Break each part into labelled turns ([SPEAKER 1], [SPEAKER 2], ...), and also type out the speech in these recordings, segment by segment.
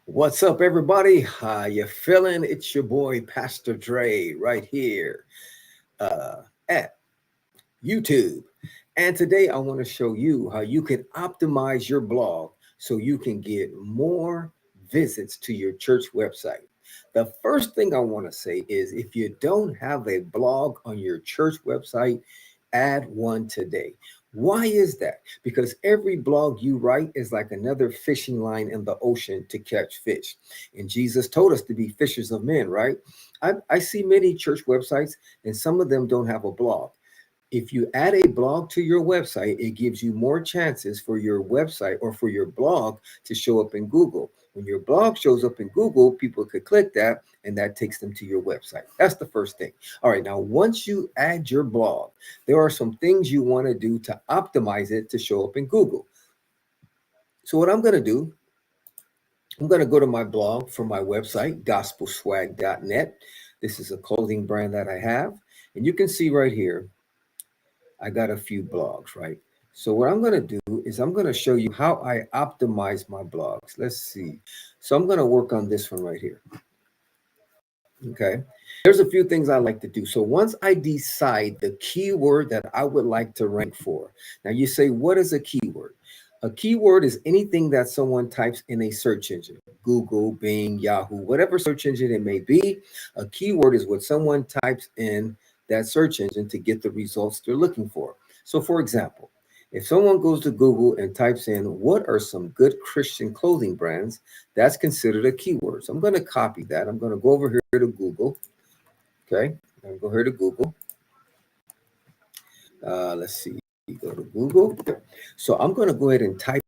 [SPEAKER 1] What's up, everybody? How you feeling? It's your boy, Pastor Dre, right here at YouTube. And today I want to show you how you can optimize your blog so you can get more visits to your church website. The first thing I want to say is if you don't have a blog on your church website, add one today. Why is that? Because every blog you write is like another fishing line in the ocean to catch fish. And Jesus told us to be fishers of men, right? I see many church websites, and some of them don't have a blog. If you add a blog to your website, it gives you more chances for your website or for your blog to show up in Google. When your blog shows up in Google, people could click that and that takes them to your website. That's the first thing. All right, now once you add your blog, there are some things you want to do to optimize it to show up in Google. So, what I'm going to do, I'm going to go to my blog from my website, gospelswag.net. This is a clothing brand that I have. And you can see right here, I got a few blogs, right? So what I'm going to do is I'm going to show you how I optimize my blogs. Let's see. So I'm going to work on this one right here. Okay. There's a few things I like to do. So once I decide the keyword that I would like to rank for, now you say, what is a keyword? A keyword is anything that someone types in a search engine, Google, Bing, Yahoo, whatever search engine it may be. A keyword is what someone types in that search engine to get the results they're looking for. So, for example, if someone goes to Google and types in, what are some good Christian clothing brands, that's considered a keyword. So I'm going to copy that. I'm going to go over here to Google. Okay. I'm going to go here to Google. Let's see. Go to Google. So I'm going to go ahead and type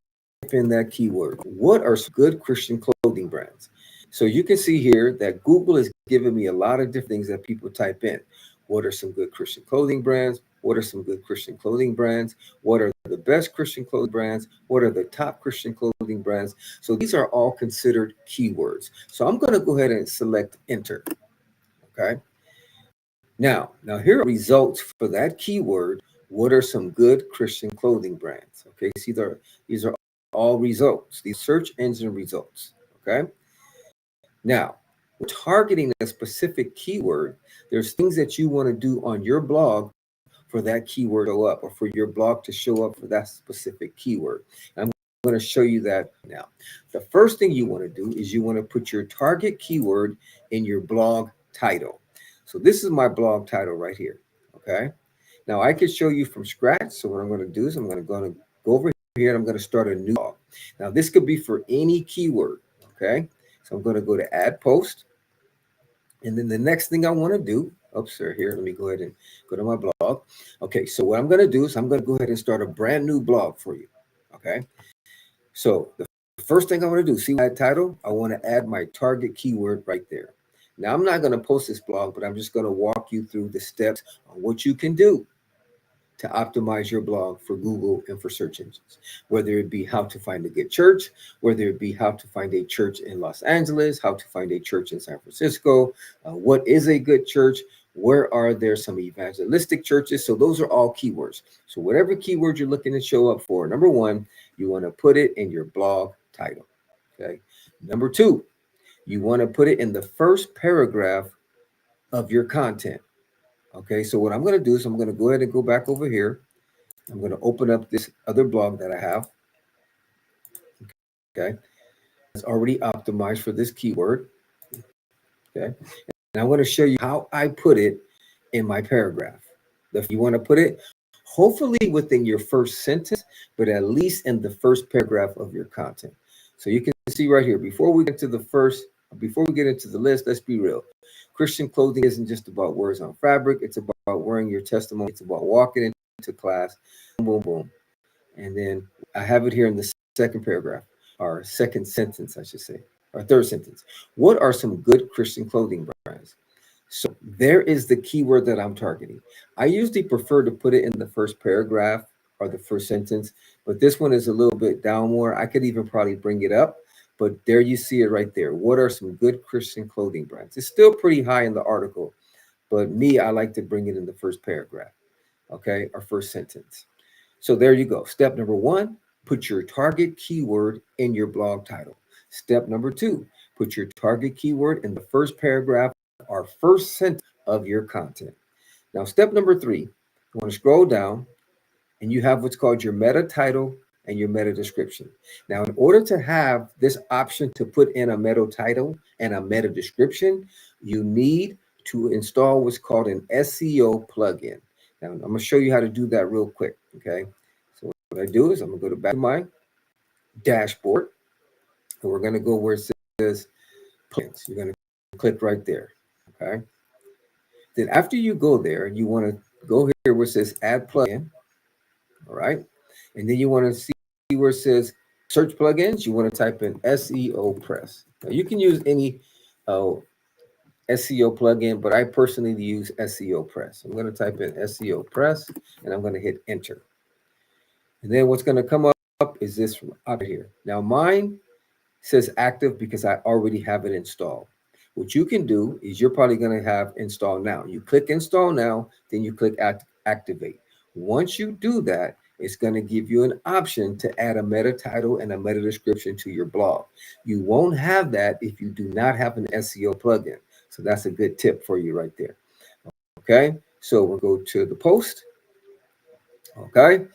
[SPEAKER 1] in that keyword. What are some good Christian clothing brands? So you can see here that Google is giving me a lot of different things that people type in. What are some good Christian clothing brands? What are some good Christian clothing brands? What are the best Christian clothing brands? What are the top Christian clothing brands? So these are all considered keywords. So I'm going to go ahead and select enter. Okay. Now here are results for that keyword. What are some good Christian clothing brands? Okay, see, these are all results, these search engine results. Okay. Now, targeting a specific keyword, there's things that you want to do on your blog for that keyword to show up or for your blog to show up for that specific keyword. I'm going to show you that now. The first thing you want to do is you want to put your target keyword in your blog title. So this is my blog title right here. Okay. Now I could show you from scratch. So what I'm going to do is I'm going to go over here and I'm going to start a new blog. Now this could be for any keyword. Okay. So I'm going to go to add post. And then the next thing I want to do, oops, sir, here, let me go ahead and go to my blog. Okay, so what I'm going to do is I'm going to go ahead and start a brand new blog for you. Okay, so the first thing I want to do, see my title? I want to add my target keyword right there. Now, I'm not going to post this blog, but I'm just going to walk you through the steps on what you can do to optimize your blog for Google and for search engines, whether it be how to find a good church, whether it be how to find a church in Los Angeles, how to find a church in San Francisco, what is a good church, where are there some evangelistic churches. So those are all keywords. So whatever keyword you're looking to show up for, number one, you want to put it in your blog title. Okay. Number two, you want to put it in the first paragraph of your content. Okay, so what I'm going to do is I'm going to go ahead and go back over here. I'm going to open up this other blog that I have. Okay, it's already optimized for this keyword. Okay, and I'm going to show you how I put it in my paragraph. If you want to put it, hopefully within your first sentence, but at least in the first paragraph of your content. So you can see right here, before we get into the list, let's be real. Christian clothing isn't just about words on fabric. It's about wearing your testimony. It's about walking into class. Boom, boom. And then I have it here in the second paragraph, or second sentence, I should say, or third sentence. What are some good Christian clothing brands? So there is the keyword that I'm targeting. I usually prefer to put it in the first paragraph or the first sentence, but this one is a little bit down more. I could even probably bring it up, but there you see it right there. What are some good Christian clothing brands? It's still pretty high in the article, but me, I like to bring it in the first paragraph, okay, or first sentence. So there you go. Step number one, put your target keyword in your blog title. Step number 2, put your target keyword in the first paragraph or first sentence of your content. Now, step number 3, you want to scroll down and you have what's called your meta title and your meta description. Now, in order to have this option to put in a meta title and a meta description, you need to install what's called an SEO plugin. Now, I'm going to show you how to do that real quick. Okay. So what I do is I'm going to go back to my dashboard and we're going to go where it says plugins. You're going to click right there. Okay. Then after you go there, you want to go here where it says add plugin. All right. And then you want to see where it says search plugins. You want to type in SEO Press. Now you can use any SEO plugin, but I personally use SEO Press. I'm going to type in SEO Press and I'm going to hit enter. And then what's going to come up is this out here. Now mine says active because I already have it installed. What you can do is you're probably going to have install now. You click install now, then you click activate. Once you do that, it's going to give you an option to add a meta title and a meta description to your blog. You won't have that if you do not have an SEO plugin. So that's a good tip for you right there. Okay, so we'll go to the post. Okay,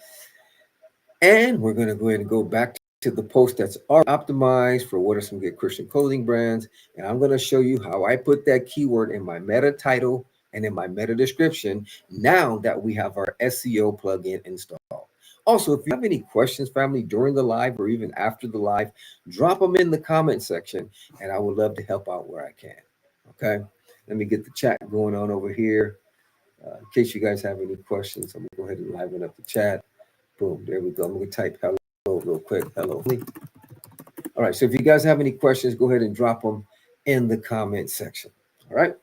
[SPEAKER 1] and we're going to go ahead and go back to the post that's optimized for what are some good Christian clothing brands. And I'm going to show you how I put that keyword in my meta title and in my meta description now that we have our SEO plugin installed. Also, if you have any questions, family, during the live or even after the live, drop them in the comment section and I would love to help out where I can. Okay, let me get the chat going on over here. In case you guys have any questions, I'm going to go ahead and liven up the chat. Boom, there we go. I'm going to type hello real quick. Hello. All right, so if you guys have any questions, go ahead and drop them in the comment section. All right.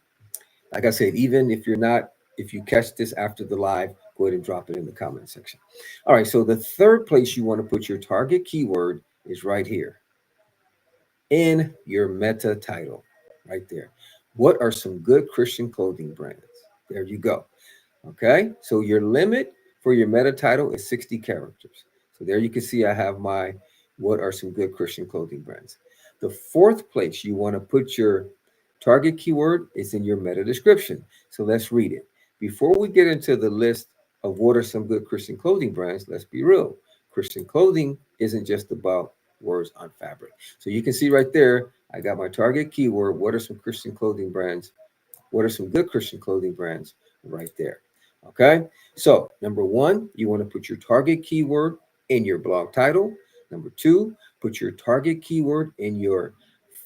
[SPEAKER 1] Like I said, even if you catch this after the live, go ahead and drop it in the comment section. All right, so the third place you want to put your target keyword is right here in your meta title, right there. What are some good Christian clothing brands? There you go. Okay, so your limit for your meta title is 60 characters. So there you can see I have my what are some good Christian clothing brands. The fourth place you want to put your target keyword is in your meta description. So let's read it. Before we get into the list of what are some good Christian clothing brands, let's be real. Christian clothing isn't just about words on fabric. So you can see right there, I got my target keyword. What are some Christian clothing brands? What are some good Christian clothing brands right there? Okay. So number 1, you want to put your target keyword in your blog title. Number 2, put your target keyword in your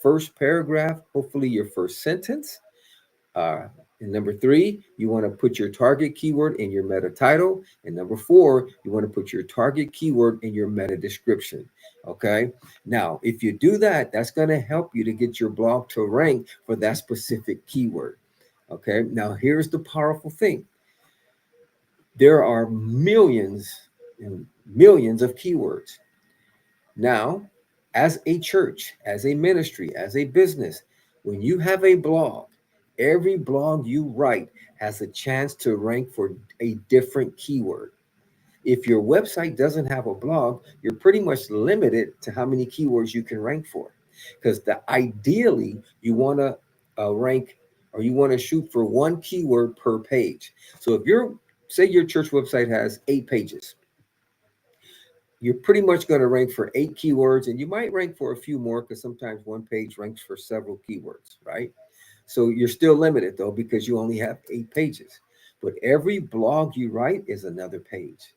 [SPEAKER 1] first paragraph, hopefully your first sentence. And number 3, you want to put your target keyword in your meta title. And number 4, you want to put your target keyword in your meta description. Okay. Now, if you do that, that's going to help you to get your blog to rank for that specific keyword. Okay. Now, here's the powerful thing. There are millions and millions of keywords. Now, as a church, as a ministry, as a business, when you have a blog, every blog you write has a chance to rank for a different keyword. If your website doesn't have a blog, you're pretty much limited to how many keywords you can rank for. Because ideally, you want to rank or you want to shoot for one keyword per page. So if say your church website has 8 pages, you're pretty much going to rank for 8 keywords, and you might rank for a few more because sometimes one page ranks for several keywords, right? So you're still limited though because you only have 8 pages. But every blog you write is another page.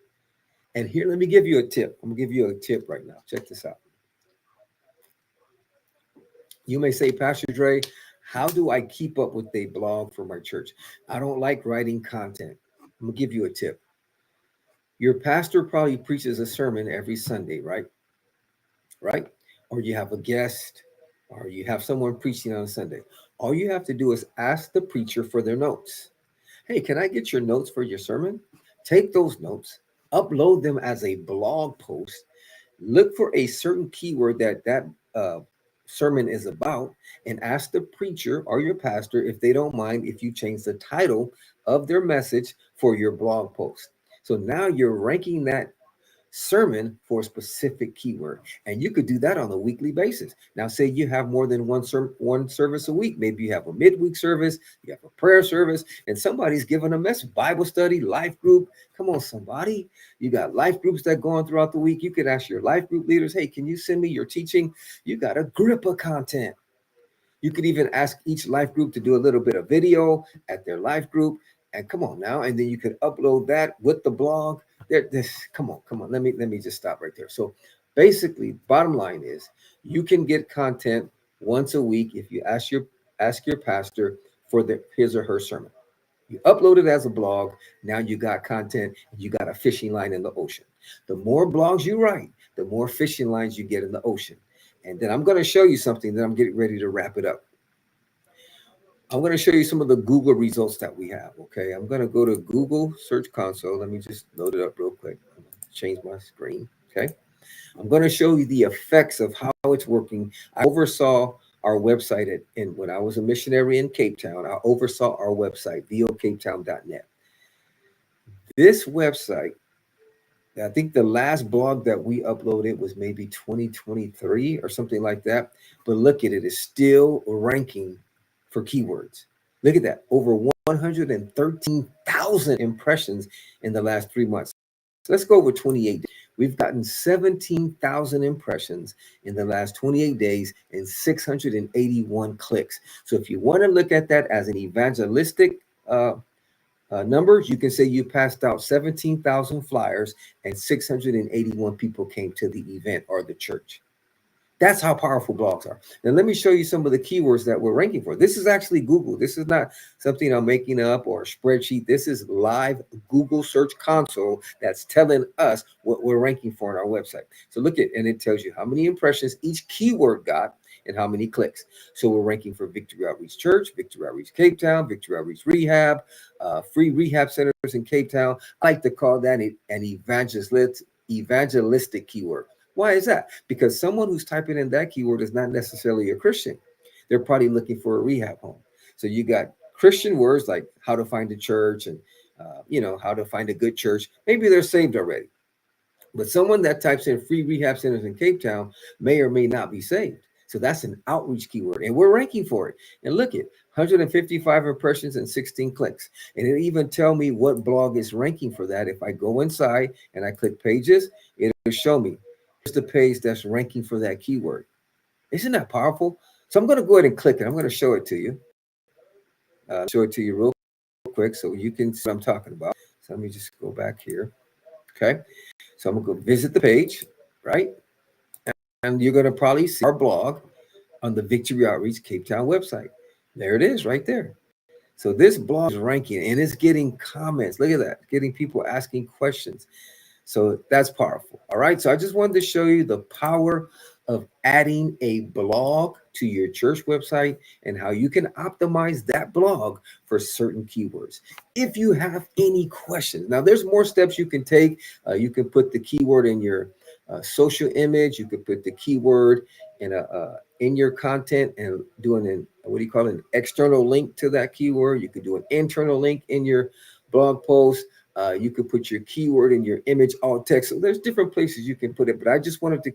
[SPEAKER 1] And here, let me give you a tip. I'm going to give you a tip right now. Check this out. You may say, Pastor Dre, how do I keep up with a blog for my church? I don't like writing content. I'm going to give you a tip. Your pastor probably preaches a sermon every Sunday, right? Right? Or you have a guest, or you have someone preaching on Sunday. All you have to do is ask the preacher for their notes. Hey, can I get your notes for your sermon? Take those notes, upload them as a blog post, look for a certain keyword that sermon is about, and ask the preacher or your pastor if they don't mind if you change the title of their message for your blog post. So now you're ranking that sermon for a specific keyword. And you could do that on a weekly basis. Now, say you have more than one service a week. Maybe you have a midweek service, you have a prayer service, and somebody's giving a message, Bible study, life group. Come on, somebody. You got life groups that go on throughout the week. You could ask your life group leaders, hey, can you send me your teaching? You got a grip of content. You could even ask each life group to do a little bit of video at their life group. And come on now, and then you could upload that with the blog. Come on, come on. Let me just stop right there. So basically, bottom line is you can get content once a week if you ask your pastor for his or her sermon. You upload it as a blog. Now you got content. You got a fishing line in the ocean. The more blogs you write, the more fishing lines you get in the ocean. And then I'm going to show you something that I'm getting ready to wrap it up. I'm going to show you some of the Google results that we have. Okay. I'm going to go to Google Search Console. Let me just load it up real quick. Change my screen. Okay. I'm going to show you the effects of how it's working. I oversaw our website when I was a missionary in Cape Town. I oversaw our website, vocapetown.net. This website, I think the last blog that we uploaded was maybe 2023 or something like that. But look at it, it's still ranking for keywords. Look at that, over 113,000 impressions in the last 3 months. So let's go over 28 days. We've gotten 17,000 impressions in the last 28 days and 681 clicks. So if you want to look at that as an evangelistic numbers, you can say you passed out 17,000 flyers and 681 people came to the event or the church. That's how powerful blogs are. Now, let me show you some of the keywords that we're ranking for. This is actually Google. This is not something I'm making up or a spreadsheet. This is live Google Search Console that's telling us what we're ranking for on our website. So look at, and it tells you how many impressions each keyword got and how many clicks. So we're ranking for Victory Outreach Church, Victory Outreach Cape Town, Victory Outreach Rehab, free rehab centers in Cape Town. I like to call that an evangelistic keyword. Why is that? Because someone who's typing in that keyword is not necessarily a Christian. They're probably looking for a rehab home. So you got Christian words like how to find a church and, how to find a good church. Maybe they're saved already. But someone that types in free rehab centers in Cape Town may or may not be saved. So that's an outreach keyword, and we're ranking for it. And look at 155 impressions and 16 clicks. And it'll even tell me what blog is ranking for that. If I go inside and I click pages, it'll show me here's the page that's ranking for that keyword. Isn't that powerful? So I'm going to go ahead and click it. I'm going to show it to you. Show it to you real quick so you can see what I'm talking about. So let me just go back here. Okay. So I'm going to go visit the page, right? And you're going to probably see our blog on the Victory Outreach Cape Town website. There it is right there. So this blog is ranking and it's getting comments. Look at that, getting people asking questions. So that's powerful. All right. So I just wanted to show you the power of adding a blog to your church website and how you can optimize that blog for certain keywords. If you have any questions, now there's more steps you can take. You can put the keyword in your social image. You could put the keyword in your content and do an external link to that keyword. You could do an internal link in your blog post. You could put your keyword in your image, alt text. So there's different places you can put it, but I just wanted to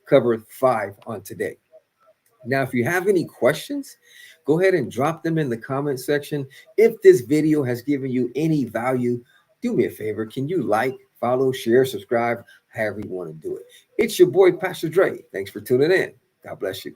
[SPEAKER 1] cover 5 on today. Now, if you have any questions, go ahead and drop them in the comment section. If this video has given you any value, do me a favor. Can you like, follow, share, subscribe, however you want to do it? It's your boy, Pastor Dre. Thanks for tuning in. God bless you.